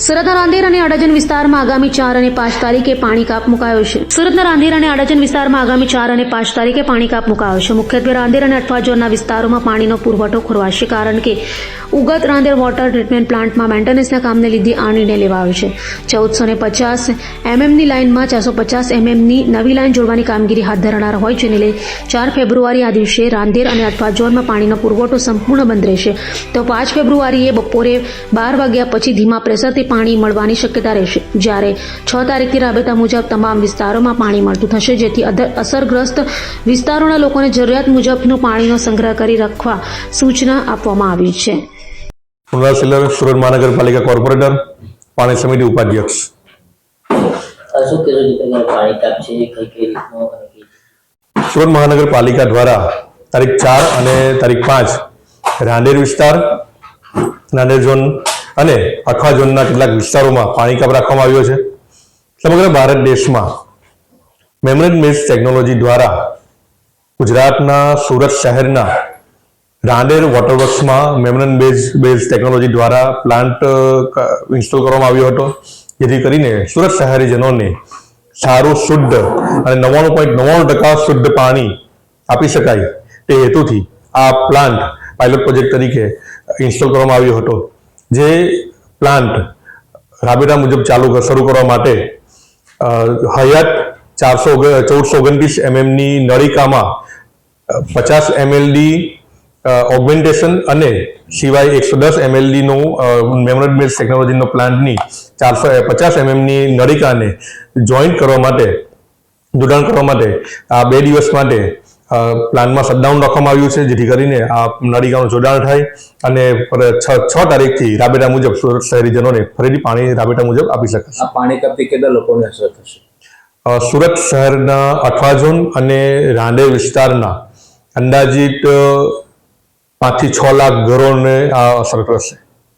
સુરતના રાંદેર અને અડાજણ વિસ્તારમાં આગામી 4 અને 5 તારીખે પાણી કાપ મુકાયો છે. સુરતના રાંદેર અને અડાજણ વિસ્તારમાં આગામી 4 અને 5 તારીખે પાણી કાપ મુકાયો છે. મુખ્યત્વે રાંદેર અને અઠવા ઝોનના વિસ્તારોમાં પાણીનો પુરવઠો ખોરવાશે, કારણ કે ઉગત રાંદેર વોટર ટ્રીટમેન્ટ પ્લાન્ટમાં મેન્ટેનન્સના કામને લીધે આ નિર્ણય લેવાયો છે. 1450 mmની લાઇનમાં 450 mmની નવી લાઇન જોડવાની કામગીરી હાથ ધરનાર હોય, જેને લઈ 4 ફેબ્રુઆરી આ દિવસે રાંદેર અને અઠવા ઝોનમાં પાણીનો પુરવઠો સંપૂર્ણ બંધ રહેશે. તો 5 ફેબ્રુઆરીએ બપોરે 12 વાગ્યા પછી ધીમા પ્રેશરથી પાણી મળવાની શક્યતા રહેશે, જ્યારે 6 તારીખથી રાબેતા મુજબ તમામ વિસ્તારોમાં પાણી મળતું થશે, જેથી અસરગ્રસ્ત વિસ્તારોના લોકોને જરૂરિયાત મુજબનું પાણીનો સંગ્રહ કરી રાખવા સૂચના આપવામાં આવી છે. સુરત મહાનગરપાલિકા કોર્પોરેટર, પાણી સમિતિ ઉપાધ્યક્ષ. સુરત મહાનગરપાલિકા દ્વારા તારીખ 4 અને તારીખ 5 રાંદેર વિસ્તાર, રાંદેર ઝોન અને અઠવા ઝોનના કેટલાક વિસ્તારોમાં પાણી કાપ રાખવામાં આવ્યો છે. સમગ્ર ભારત દેશમાં મેમરેજ બેઝ ટેકનોલોજી દ્વારા ગુજરાતના સુરત શહેરના રાંદેર વોટરવર્ક્સમાં મેમરેજ બેઝ ટેકનોલોજી દ્વારા પ્લાન્ટ ઇન્સ્ટોલ કરવામાં આવ્યો હતો, જેથી કરીને સુરત શહેરીજનોને સારું, શુદ્ધ અને 99.99% શુદ્ધ પાણી આપી શકાય તે હેતુથી આ પ્લાન્ટ પાયલોટ પ્રોજેક્ટ તરીકે ઇન્સ્ટોલ કરવામાં આવ્યો હતો. જે પ્લાન્ટ રાબેતા મુજબ શરૂ કરવા માટે હયાત 1429 mmની નળિકામાં 50 mld ઓગમેન્ટેશન અને સિવાય 110 mld નું મેમરેજ બેઝ ટેકનોલોજીનો પ્લાન્ટની 450 mmની નળિકાને જોઈન્ટ કરવા માટે, જોડાણ કરવા માટે આ 2 દિવસ માટે પ્લાન્ટમાં શટડાઉન રાખવામાં આવ્યું છે, જેથી કરીને આ નળિકાનું જોડાણ થાય અને 6 તારીખથી રાબેતા મુજબ સુરત શહેરીજનોને ફરીથી પાણી રાબેતા મુજબ આપી શકાશે. આ પાણી કાપથી કેટલા લોકોને અસર થશે? સુરત શહેરના અઠવા ઝોન અને રાંદેર વિસ્તારના અંદાજિત 5 થી 6 લાખ ઘરોને આ અસર કરશે.